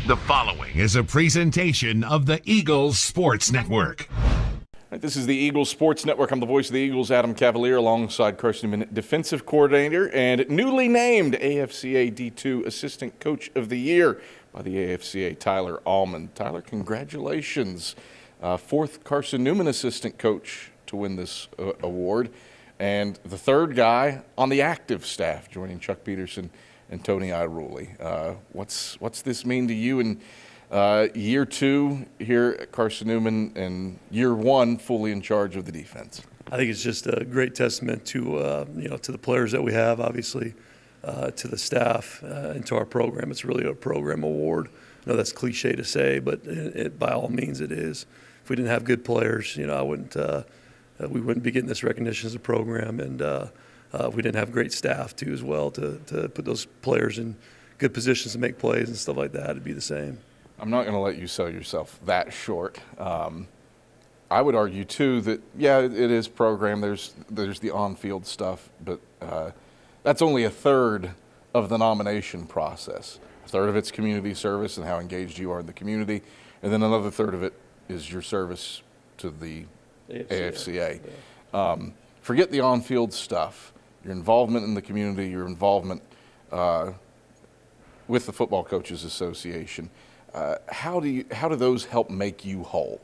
The following is a presentation of the Eagles Sports Network. Right, this is the Eagles Sports Network. I'm the voice of the Eagles, Adam Cavalier, alongside Carson-Newman, defensive coordinator and newly named AFCA D2 Assistant Coach of the Year by the AFCA, Tyler Almond. Tyler, congratulations. Fourth Carson-Newman assistant coach to win this award, and the third guy on the active staff, joining Chuck Peterson and Tony Iruli. What's this mean to you in year two here at Carson-Newman and year one fully in charge of the defense? I think it's just a great testament to to the players that we have, obviously, to the staff, and to our program. It's really a program award. I know that's cliche to say, but by all means it is. If we didn't have good players, we wouldn't be getting this recognition as a program, and we didn't have great staff too as well to put those players in good positions to make plays and stuff like that. It'd be the same. I'm not going to let you sell yourself that short. I would argue too that it is program. There's the on-field stuff, but that's only a third of the nomination process. A third of it's community service and how engaged you are in the community, and then another third of it is your service to the AFCA. Yeah. Forget the on-field stuff. Your involvement in the community, your involvement with the Football Coaches Association. How do those help make you whole?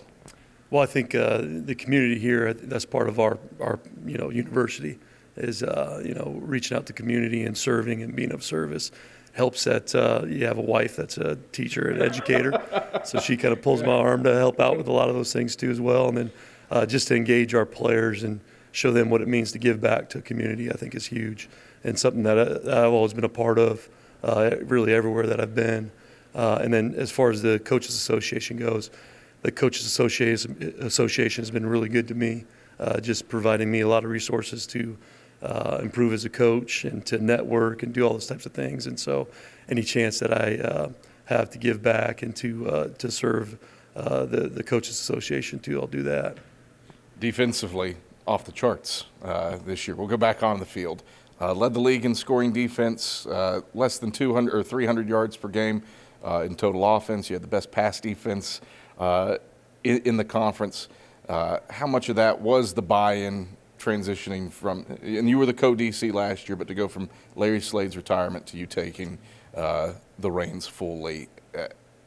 Well, I think the community here, that's part of our university, is reaching out to community and serving and being of service. Helps that you have a wife that's a teacher and educator, so she kind of pulls my arm to help out with a lot of those things too as well. And then just to engage our players and show them what it means to give back to a community, I think is huge, and something that I've always been a part of really everywhere that I've been. And then as far as the Coaches Association goes, the Coaches Association has been really good to me, just providing me a lot of resources to improve as a coach and to network and do all those types of things. And so any chance that I have to give back and to serve the Coaches Association too, I'll do that. Defensively, off the charts this year. We'll go back on the field. Led the league in scoring defense, less than 200 or 300 yards per game in total offense. You had the best pass defense in the conference. How much of that was the buy-in transitioning from, and you were the co-DC last year, but to go from Larry Slade's retirement to you taking the reins fully,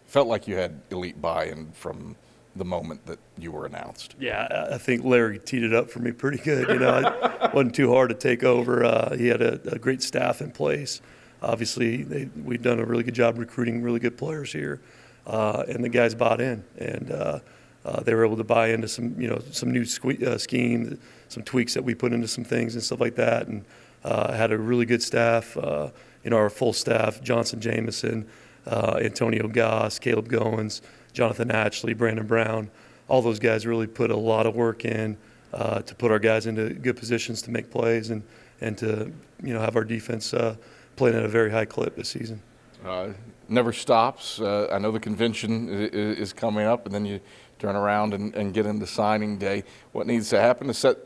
felt like you had elite buy-in from the moment that you were announced? Yeah, I think Larry teed it up for me pretty good. It wasn't too hard to take over. He had a great staff in place. Obviously, we've done a really good job recruiting really good players here, and the guys bought in, and they were able to buy into some new scheme, some tweaks that we put into some things and stuff like that, and had a really good staff. Our full staff: Johnson Jameson, Antonio Goss, Caleb Goins, Jonathan Ashley, Brandon Brown. All those guys really put a lot of work in to put our guys into good positions to make plays and to have our defense playing at a very high clip this season. Never stops. I know the convention is coming up, and then you turn around and get into signing day. What needs to happen to set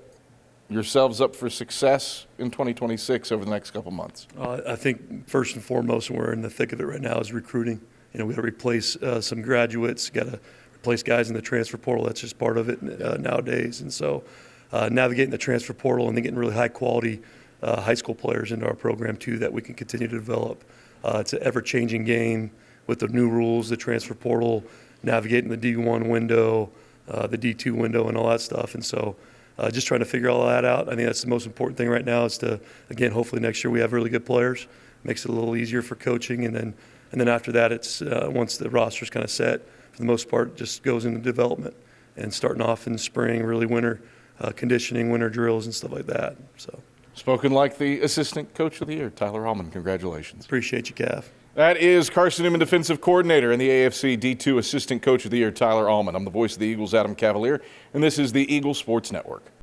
yourselves up for success in 2026 over the next couple months? I think first and foremost, and we're in the thick of it right now, is recruiting. We got to replace some graduates, got to replace guys in the transfer portal. That's just part of it nowadays. And so navigating the transfer portal and then getting really high quality high school players into our program too that we can continue to develop. It's an ever-changing game with the new rules, the transfer portal, navigating the D1 window, the D2 window, and all that stuff. And so just trying to figure all that out. I think that's the most important thing right now is to, again, hopefully next year we have really good players. Makes it a little easier for coaching. And then after that, it's once the roster's kind of set, for the most part, just goes into development and starting off in the spring, really winter conditioning, winter drills, and stuff like that. So. Spoken like the Assistant Coach of the Year, Tyler Almond. Congratulations. Appreciate you, Cav. That is Carson-Newman defensive coordinator and the AFC D2 Assistant Coach of the Year, Tyler Almond. I'm the voice of the Eagles, Adam Cavalier, and this is the Eagles Sports Network.